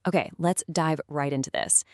Okay, let's dive right into this.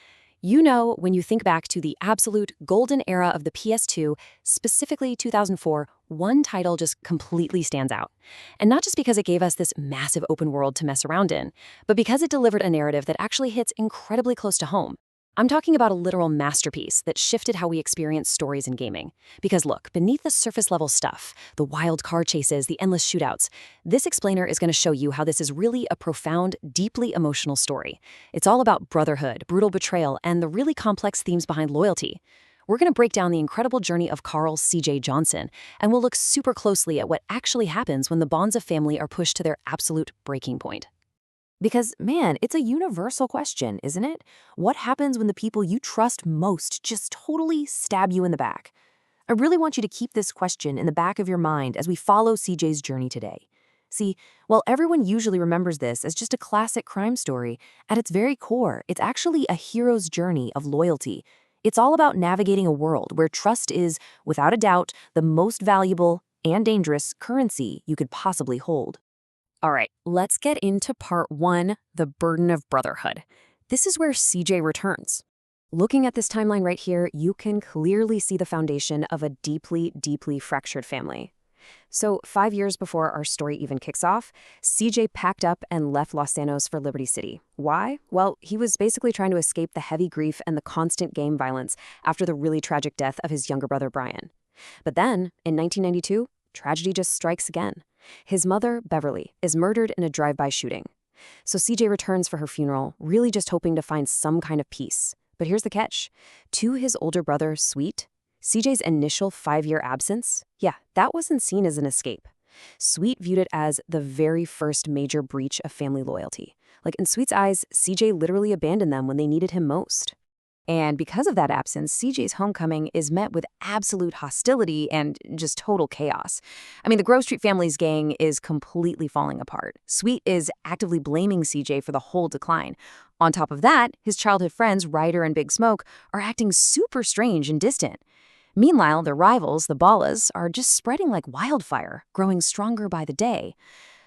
You know, when you think back to the absolute golden era of the PS2, specifically 2004, one title just completely stands out. And not just because it gave us this massive open world to mess around in, but because it delivered a narrative that actually hits incredibly close to home. I'm talking about a literal masterpiece that shifted how we experience stories in gaming. Because look, beneath the surface level stuff, the wild car chases, the endless shootouts, this explainer is going to show you how this is really a profound, deeply emotional story. It's all about brotherhood, brutal betrayal, and the really complex themes behind loyalty. We're going to break down the incredible journey of Carl C.J. Johnson, and we'll look super closely at what actually happens when the bonds of family are pushed to their absolute breaking point. Because, man, it's a universal question, isn't it? What happens when the people you trust most just totally stab you in the back? I really want you to keep this question in the back of your mind as we follow CJ's journey today. See, while everyone usually remembers this as just a classic crime story, at its very core, it's actually a hero's journey of loyalty. It's all about navigating a world where trust is, without a doubt, the most valuable and dangerous currency you could possibly hold. All right, let's get into part one, the burden of brotherhood. This is where CJ returns. Looking at this timeline right here, you can clearly see the foundation of a deeply, deeply fractured family. So 5 years before our story even kicks off, CJ packed up and left Los Santos for Liberty City. Why? Well, he was basically trying to escape the heavy grief and the constant game violence after the really tragic death of his younger brother, Brian. But then, in 1992, tragedy just strikes again. His mother, Beverly, is murdered in a drive-by shooting. So CJ returns for her funeral, really just hoping to find some kind of peace. But here's the catch. To his older brother, Sweet, CJ's initial 5-year absence, that wasn't seen as an escape. Sweet viewed it as the very first major breach of family loyalty. Like, in Sweet's eyes, CJ literally abandoned them when they needed him most. And because of that absence, CJ's homecoming is met with absolute hostility and just total chaos. I mean, the Grove Street family's gang is completely falling apart. Sweet is actively blaming CJ for the whole decline. On top of that, his childhood friends, Ryder and Big Smoke, are acting super strange and distant. Meanwhile, their rivals, the Ballas, are just spreading like wildfire, growing stronger by the day.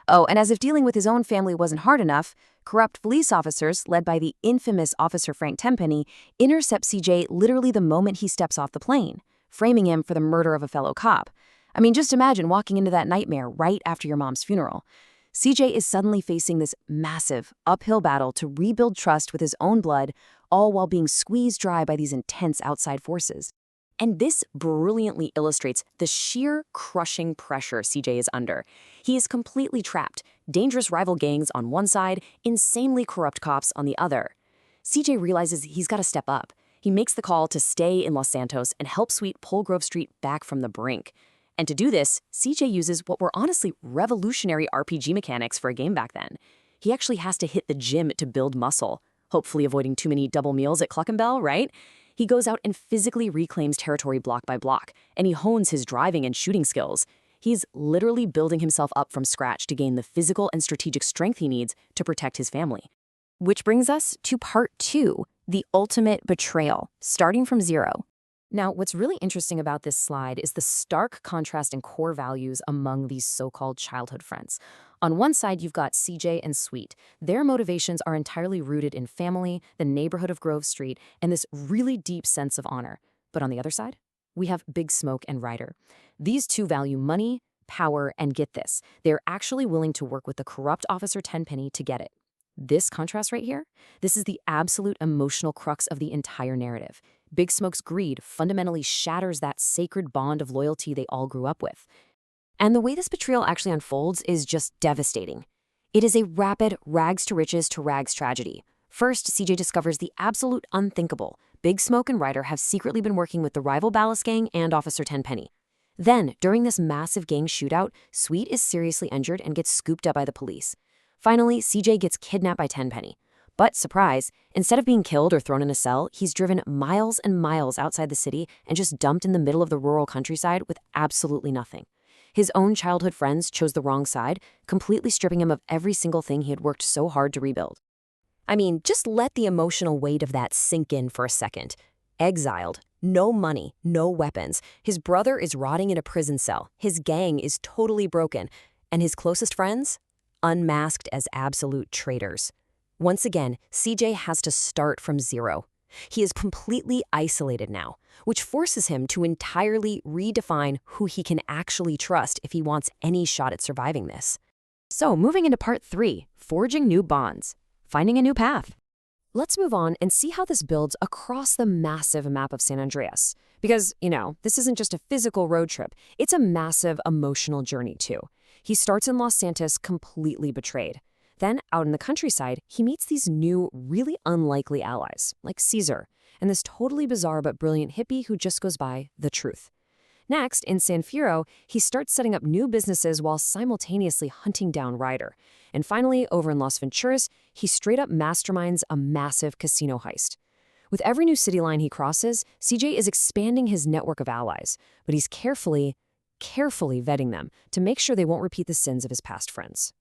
Oh, and as if dealing with his own family wasn't hard enough, corrupt police officers, led by the infamous Officer Frank Tenpenny, intercept CJ literally the moment he steps off the plane, framing him for the murder of a fellow cop. I mean, just imagine walking into that nightmare right after your mom's funeral. CJ is suddenly facing this massive, uphill battle to rebuild trust with his own blood, all while being squeezed dry by these intense outside forces. And this brilliantly illustrates the sheer crushing pressure CJ is under. He is completely trapped, dangerous rival gangs on one side, insanely corrupt cops on the other. CJ realizes he's got to step up. He makes the call to stay in Los Santos and help Sweet pull Grove Street back from the brink. And to do this, CJ uses what were honestly revolutionary RPG mechanics for a game back then. He actually has to hit the gym to build muscle, hopefully avoiding too many double meals at Cluck and Bell, right? He goes out and physically reclaims territory block by block, and he hones his driving and shooting skills. He's literally building himself up from scratch to gain the physical and strategic strength he needs to protect his family. Which brings us to part two, the ultimate betrayal, starting from zero. Now, what's really interesting about this slide is the stark contrast in core values among these so-called childhood friends. On one side, you've got CJ and Sweet. Their motivations are entirely rooted in family, the neighborhood of Grove Street, and this really deep sense of honor. But on the other side, we have Big Smoke and Ryder. These two value money, power, and get this, they're actually willing to work with the corrupt Officer Tenpenny to get it. This contrast right here, this is the absolute emotional crux of the entire narrative. Big Smoke's greed fundamentally shatters that sacred bond of loyalty they all grew up with. And the way this betrayal actually unfolds is just devastating. It is a rapid rags to riches to rags tragedy. First, CJ discovers the absolute unthinkable. Big Smoke and Ryder have secretly been working with the rival Ballas gang and Officer Tenpenny. Then, during this massive gang shootout, Sweet is seriously injured and gets scooped up by the police. Finally, CJ gets kidnapped by Tenpenny. But surprise, instead of being killed or thrown in a cell, he's driven miles and miles outside the city and just dumped in the middle of the rural countryside with absolutely nothing. His own childhood friends chose the wrong side, completely stripping him of every single thing he had worked so hard to rebuild. I mean, just let the emotional weight of that sink in for a second. Exiled, no money, no weapons. His brother is rotting in a prison cell. His gang is totally broken. And his closest friends? Unmasked as absolute traitors. Once again, CJ has to start from zero. He is completely isolated now, which forces him to entirely redefine who he can actually trust if he wants any shot at surviving this. So, moving into part 3, forging new bonds, finding a new path. Let's move on and see how this builds across the massive map of San Andreas. Because, this isn't just a physical road trip, it's a massive emotional journey too. He starts in Los Santos completely betrayed. Then, out in the countryside, he meets these new, really unlikely allies, like Caesar, and this totally bizarre but brilliant hippie who just goes by the Truth. Next, in San Fierro, he starts setting up new businesses while simultaneously hunting down Ryder. And finally, over in Las Venturas, he straight up masterminds a massive casino heist. With every new city line he crosses, CJ is expanding his network of allies, but he's carefully vetting them to make sure they won't repeat the sins of his past friends.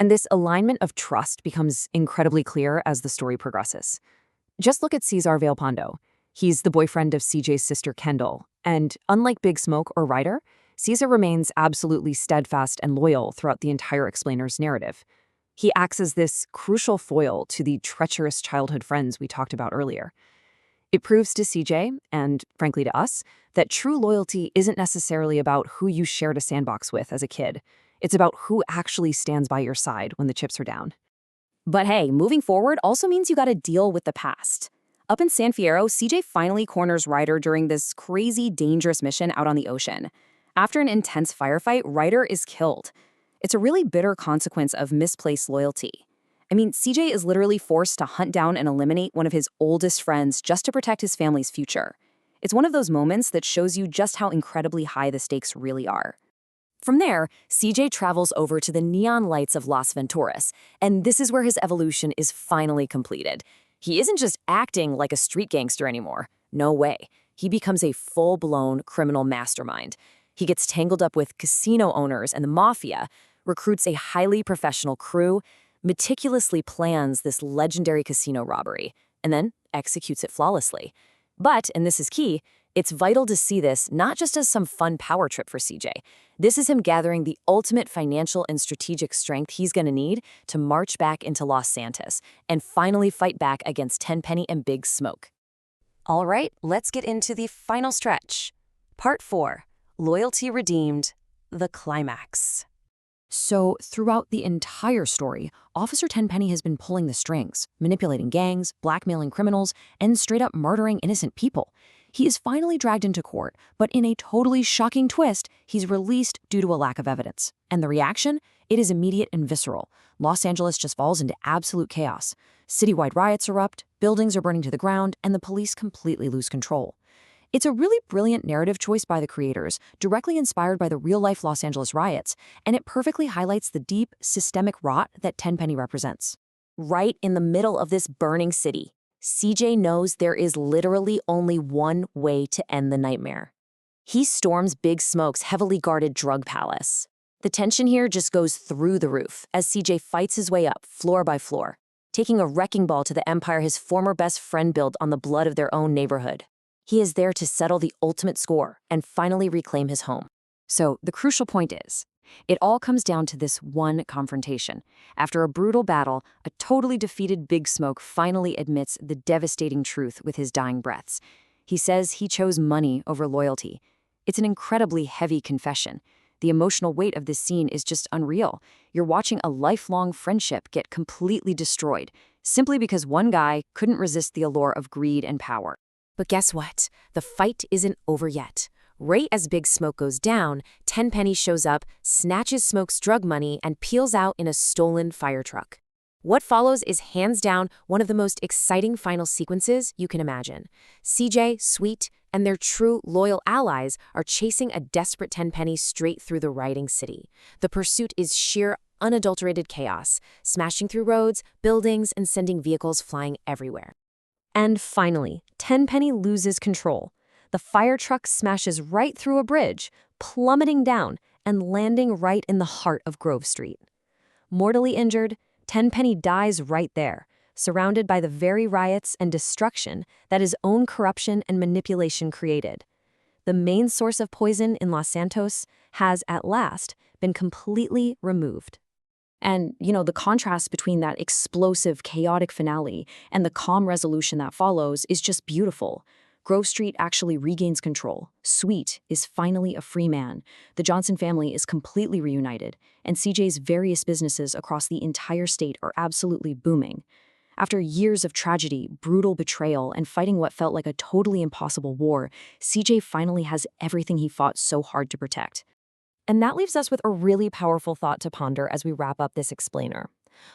And this alignment of trust becomes incredibly clear as the story progresses. Just look at Cesar Villalpando. He's the boyfriend of CJ's sister Kendall, and unlike Big Smoke or Ryder, Cesar remains absolutely steadfast and loyal throughout the entire explainer's narrative. He acts as this crucial foil to the treacherous childhood friends we talked about earlier. It proves to CJ, and frankly to us, that true loyalty isn't necessarily about who you shared a sandbox with as a kid. It's about who actually stands by your side when the chips are down. But hey, moving forward also means you gotta deal with the past. Up in San Fierro, CJ finally corners Ryder during this crazy, dangerous mission out on the ocean. After an intense firefight, Ryder is killed. It's a really bitter consequence of misplaced loyalty. I mean, CJ is literally forced to hunt down and eliminate one of his oldest friends just to protect his family's future. It's one of those moments that shows you just how incredibly high the stakes really are. From there, CJ travels over to the neon lights of Las Venturas, and this is where his evolution is finally completed. He isn't just acting like a street gangster anymore. No way. He becomes a full-blown criminal mastermind. He gets tangled up with casino owners and the mafia, recruits a highly professional crew, meticulously plans this legendary casino robbery, and then executes it flawlessly. But, and this is key, it's vital to see this not just as some fun power trip for CJ. This is him gathering the ultimate financial and strategic strength he's going to need to march back into Los Santos and finally fight back against Tenpenny and Big Smoke. All right, let's get into the final stretch. Part 4, Loyalty Redeemed, the climax. So, throughout the entire story, Officer Tenpenny has been pulling the strings, manipulating gangs, blackmailing criminals, and straight up murdering innocent people. He is finally dragged into court, but in a totally shocking twist, he's released due to a lack of evidence. And the reaction? It is immediate and visceral. Los Angeles just falls into absolute chaos. Citywide riots erupt, buildings are burning to the ground, and the police completely lose control. It's a really brilliant narrative choice by the creators, directly inspired by the real-life Los Angeles riots, and it perfectly highlights the deep, systemic rot that Tenpenny represents. Right in the middle of this burning city, CJ knows there is literally only one way to end the nightmare. He storms Big Smoke's heavily guarded drug palace. The tension here just goes through the roof as CJ fights his way up, floor by floor, taking a wrecking ball to the empire his former best friend built on the blood of their own neighborhood. He is there to settle the ultimate score and finally reclaim his home. So the crucial point is, it all comes down to this one confrontation. After a brutal battle, a totally defeated Big Smoke finally admits the devastating truth with his dying breaths. He says he chose money over loyalty. It's an incredibly heavy confession. The emotional weight of this scene is just unreal. You're watching a lifelong friendship get completely destroyed, simply because one guy couldn't resist the allure of greed and power. But guess what? The fight isn't over yet. Right as Big Smoke goes down, Tenpenny shows up, snatches Smoke's drug money, and peels out in a stolen fire truck. What follows is hands down one of the most exciting final sequences you can imagine. CJ, Sweet, and their true loyal allies are chasing a desperate Tenpenny straight through the rioting city. The pursuit is sheer, unadulterated chaos, smashing through roads, buildings, and sending vehicles flying everywhere. And finally, Tenpenny loses control. The fire truck smashes right through a bridge, plummeting down and landing right in the heart of Grove Street. Mortally injured, Tenpenny dies right there, surrounded by the very riots and destruction that his own corruption and manipulation created. The main source of poison in Los Santos has, at last, been completely removed. And, the contrast between that explosive, chaotic finale and the calm resolution that follows is just beautiful. Grove Street actually regains control. Sweet is finally a free man. The Johnson family is completely reunited, and CJ's various businesses across the entire state are absolutely booming. After years of tragedy, brutal betrayal, and fighting what felt like a totally impossible war, CJ finally has everything he fought so hard to protect. And that leaves us with a really powerful thought to ponder as we wrap up this explainer.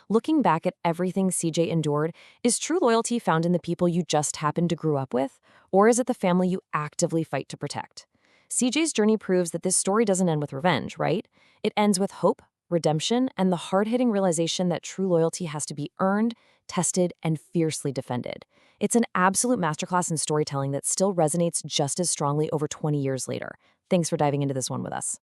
Looking back at everything CJ endured, is true loyalty found in the people you just happened to grow up with? Or is it the family you actively fight to protect? CJ's journey proves that this story doesn't end with revenge, right? It ends with hope, redemption, and the hard-hitting realization that true loyalty has to be earned, tested, and fiercely defended. It's an absolute masterclass in storytelling that still resonates just as strongly over 20 years later. Thanks for diving into this one with us.